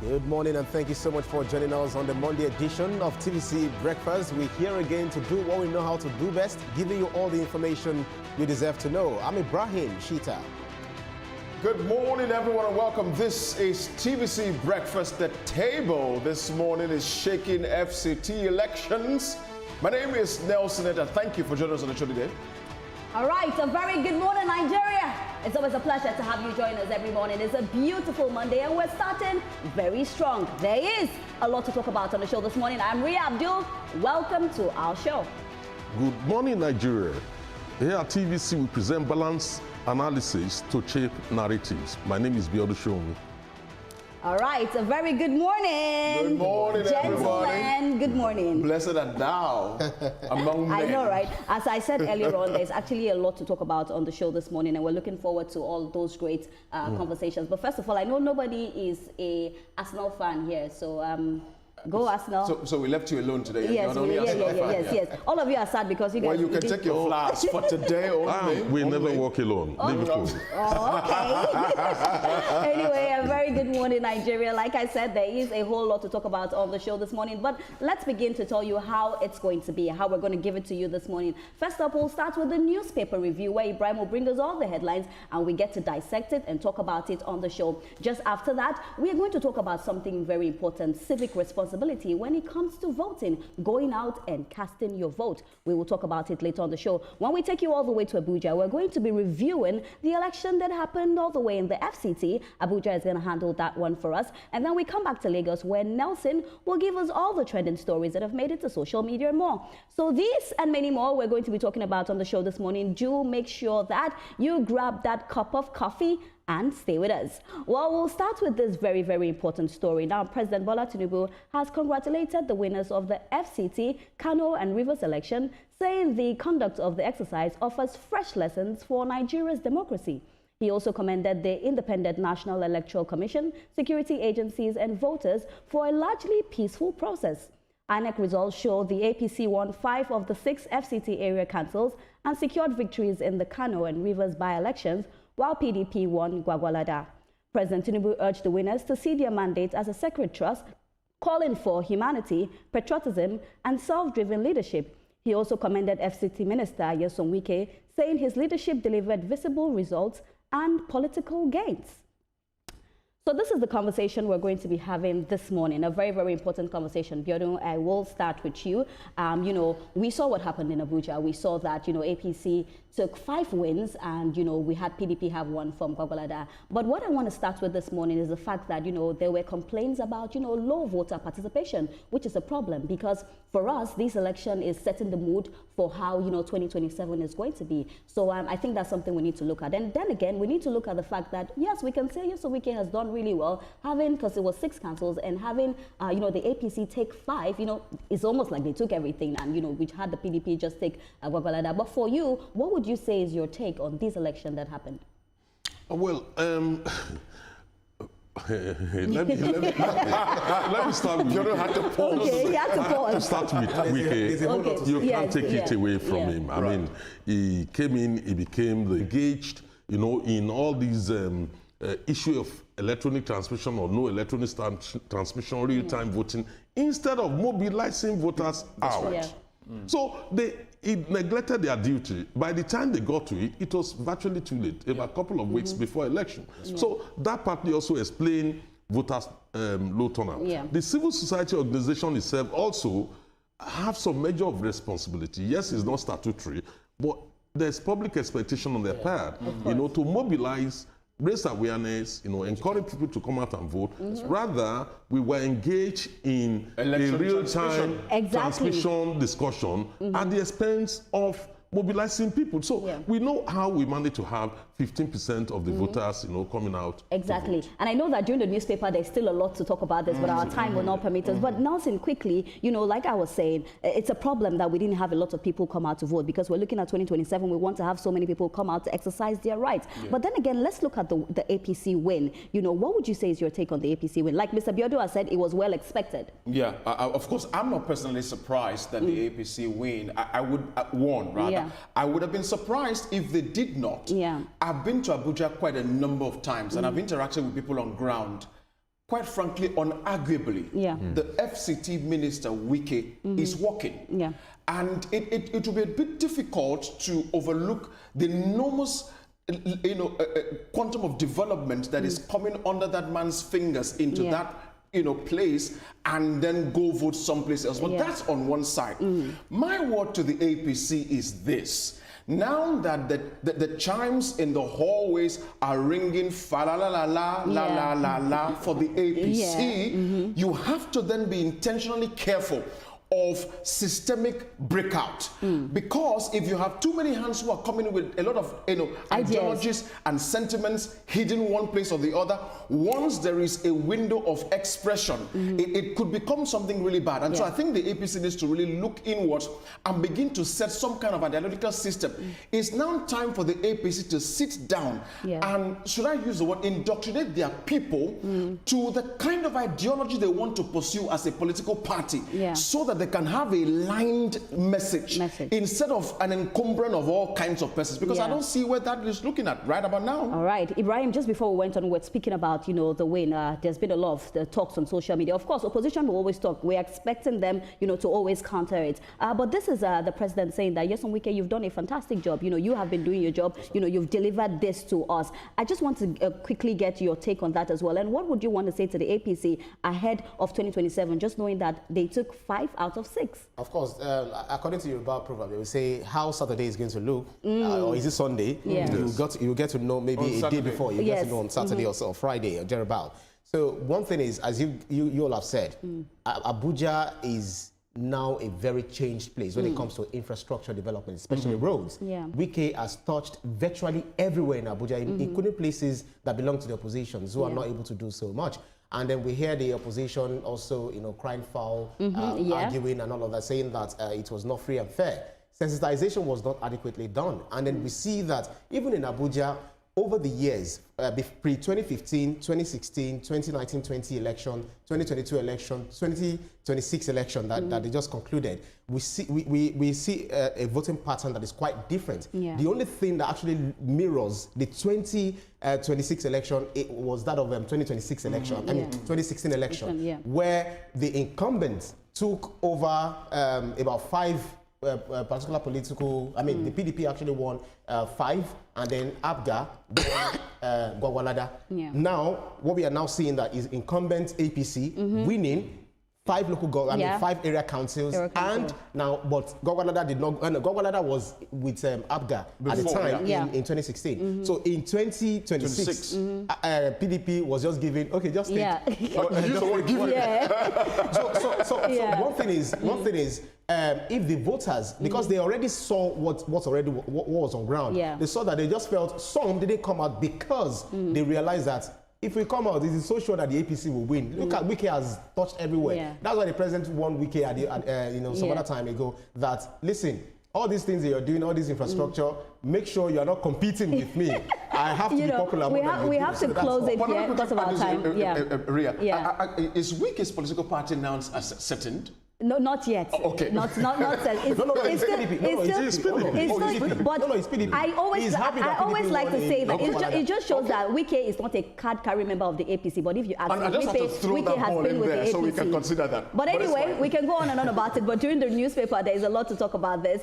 Good morning and thank you so much for joining us on the Monday edition of TVC Breakfast. We're here again to do what we know how to do best, giving you all the information you deserve to know. I'm Ibrahim Shita. Good morning, everyone, and welcome. This is TVC Breakfast. The table this morning is shaking FCT elections. My name is Nelson, and thank you for joining us on the show today. All right, a very good morning, Nigeria. It's always a pleasure to have you join us every morning. It's a beautiful Monday, and we're starting very strong. There is a lot to talk about on the show this morning. I'm Ria Abdul. Welcome to our show. Good morning, Nigeria. Here at TVC, we present balanced analysis to shape narratives. My name is Bola Tinubu. All right, a very good morning. Good morning, everybody. Gentlemen, good morning. Blessed art thou among men. I know, right? As I said earlier on, there's actually a lot to talk about on the show this morning, and we're looking forward to all those great conversations. But first of all, I know nobody is a Arsenal fan here, so go Arsenal. So we left you alone today. Yes, yes. All of you are sad because you guys... Well, you can take your flowers for today only. We never walk alone. Liverpool. Okay. Anyway, a very good morning, Nigeria. Like I said, there is a whole lot to talk about on the show this morning, but let's begin to tell you how it's going to be, how we're going to give it to you this morning. First up, we'll start with the newspaper review, where Ibrahim will bring us all the headlines, and we get to dissect it and talk about it on the show. Just after that, we are going to talk about something very important, civic responsibility when it comes to voting, going out and casting your vote. We will talk about it later on the show. When we take you all the way to Abuja, we're going to be reviewing the election that happened all the way in the FCT. Abuja is going to handle that one for us. And then we come back to Lagos, where Nelson will give us all the trending stories that have made it to social media and more. So these and many more we're going to be talking about on the show this morning. Do make sure that you grab that cup of coffee and stay with us. Well, we'll start with this very, very important story. Now, President Bola Tinubu has congratulated the winners of the FCT, Kano and Rivers election, saying the conduct of the exercise offers fresh lessons for Nigeria's democracy. He also commended the Independent National Electoral Commission, security agencies and voters for a largely peaceful process. INEC results show the APC won 5 of the 6 FCT area councils and secured victories in the Kano and Rivers by-elections, while PDP won Gwagwalada. President Tinubu urged the winners to see their mandate as a sacred trust, calling for humanity, patriotism, and self-driven leadership. He also commended FCT Minister Nyesom Wike, saying his leadership delivered visible results and political gains. So this is the conversation we're going to be having this morning, a very, very important conversation. Biodun, I will start with you. We saw what happened in Abuja. We saw that, APC took 5 wins and, we had PDP have 1 from Gwagwalada. But what I want to start with this morning is the fact that, there were complaints about, low voter participation, which is a problem because for us, this election is setting the mood for how, 2027 is going to be. So I think that's something we need to look at. And then again, we need to look at the fact that, yes, we can say Nyesom Wike has done really well, because it was 6 councils, and having, the APC take 5, it's almost like they took everything, and, we had the PDP just take Gwagwalada. But for you, what would you say is your take on this election that happened? Well, let me start with You don't have to pause. Okay, you have to pause. Start with Wike. Okay. You can't take it away from Yeah. him. I mean, he came in, he became engaged, in all these issue of electronic transmission or no electronic transmission, real-time voting, instead of mobilizing voters out. Yeah. So he neglected their duty. By the time they got to it, it was virtually too late, about a couple of weeks before election. So that partly also explained voters' low turnout. Yeah. The civil society organization itself also have some measure of responsibility. Yes, it's not statutory, but there's public expectation on their part, to mobilize, raise awareness, encourage people to come out and vote. Rather, we were engaged in Election a real-time transmission discussion at the expense of mobilizing people. So we know how we managed to have 15% of the voters, coming out. Exactly. And I know that during the newspaper, there's still a lot to talk about this, but our time will not permit us. But Nelson, quickly, like I was saying, it's a problem that we didn't have a lot of people come out to vote because we're looking at 2027. We want to have so many people come out to exercise their rights. But then again, let's look at the APC win. What would you say is your take on the APC win? Like Mr. Biodo has said, it was well expected. Yeah, of course, I'm not personally surprised that the APC win. I would won, rather. Yeah. I would have been surprised if they did not. Yeah. I've been to Abuja quite a number of times and I've interacted with people on ground. quite frankly, unarguably, the FCT minister, Wike, is working. Yeah. And it will be a bit difficult to overlook the enormous quantum of development that is coming under that man's fingers into that place, and then go vote someplace else. But that's on one side. My word to the APC is this. Now that the chimes in the hallways are ringing fa la la la la la la la la for the APC, you have to then be intentionally careful of systemic breakout, because if you have too many hands who are coming with a lot of ideologies and sentiments hidden one place or the other, once there is a window of expression, it could become something really bad. And so I think the APC needs to really look inwards and begin to set some kind of ideological system. It's now time for the APC to sit down and, should I use the word, indoctrinate their people to the kind of ideology they want to pursue as a political party, so that they can have a lined message instead of an encumbrance of all kinds of persons, because I don't see where that is looking at right about now. All right, Ibrahim, just before we went on, we're speaking about, the win. There's been a lot of the talks on social media. Of course, opposition will always talk. We're expecting them, to always counter it. But this is the president saying that, yes, on Wike, you've done a fantastic job. You have been doing your job. You've delivered this to us. I just want to quickly get your take on that as well. And what would you want to say to the APC ahead of 2027, just knowing that they took 5 out of 6? Of course, according to your Yoruba proverb, they will say how Saturday is going to look, or is it Sunday? You get to know maybe on a Saturday. Day before. You get to know on Saturday or Friday or thereabout. So one thing is, as you all have said, Abuja is now a very changed place when it comes to infrastructure development, especially roads. Wike has touched virtually everywhere in Abuja, including places that belong to the oppositions who are not able to do so much. And then we hear the opposition also, crying foul, arguing and all of that, saying that it was not free and fair. Sensitization was not adequately done. And then we see that even in Abuja, over the years, pre-2015, 2016, 2019-20 election, 2022 election, 2026 election that they just concluded, we see a voting pattern that is quite different. The only thing that actually mirrors the 2026 election, it was that of 2026 election, 2016 election, where the incumbent took over about 5 particular political, the PDP actually won 5, and then ABGA won Gwagwalada. Now, what we are now seeing that is incumbent APC winning 5 local 5 area councils, and now, but Gwagwalada did not, Gwagwalada was with ABGA at the time in 2016. So in 2026, PDP was just giving, just take. So one thing is, if the voters, because they already saw what was on ground, they saw that they just felt some didn't come out because they realized that if we come out, it is so sure that the APC will win. Look at Wike has touched everywhere. That's why the president won Wike at some other time ago. That listen, all these things that you're doing, all this infrastructure, make sure you are not competing with me. I have to be popular. We have to close it here. That's about time. Is Wike's political party now settled? No, not yet. Okay. Not set. It's PDP. I always like to say that it just shows that Wike is not a card-carrying member of the APC. But if you ask Wike has been with the APC. So we can consider that. But anyway, we can go on and on about it. But during the newspaper, there is a lot to talk about this.